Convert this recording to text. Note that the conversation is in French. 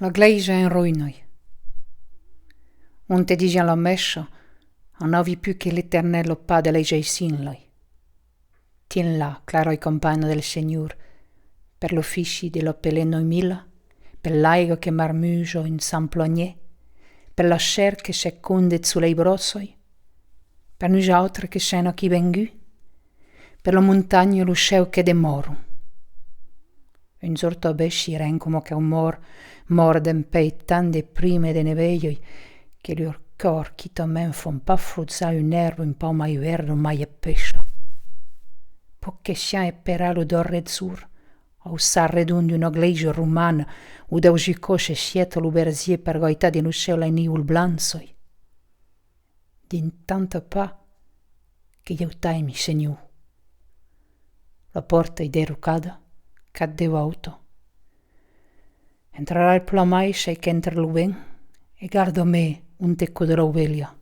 La gleisa in ruinoi. On te dice la mescia, non avi più che l'Eternello Padre legge sin lei. Tien là, claro i compagni del Signor, per l'uffici dell'oppelè noimila, per l'aigo che marmugio in San Plogné, per la scer che c'è condet sulle brossoi, per noi altri che sono qui vengu, per la montagna lo sceu che demoro. Un giorno besci ren come che un mor den pei tan de prime de neveioi, che lor cor chito men fon pa fruzzare un erbo un po' mai verde mai e pesce. Poche sia e per l'odor rezzur, o s'arredun una glesia romana, o da ugicoce scieta l'uberzie per goità di l'uscella in iul blanzoi. Din tanto pa che io taimi segnu. La porta è derucada, caddeva auto. Entrerà il plamai sei che entra l'uven e guardo me un tecco della ovelia.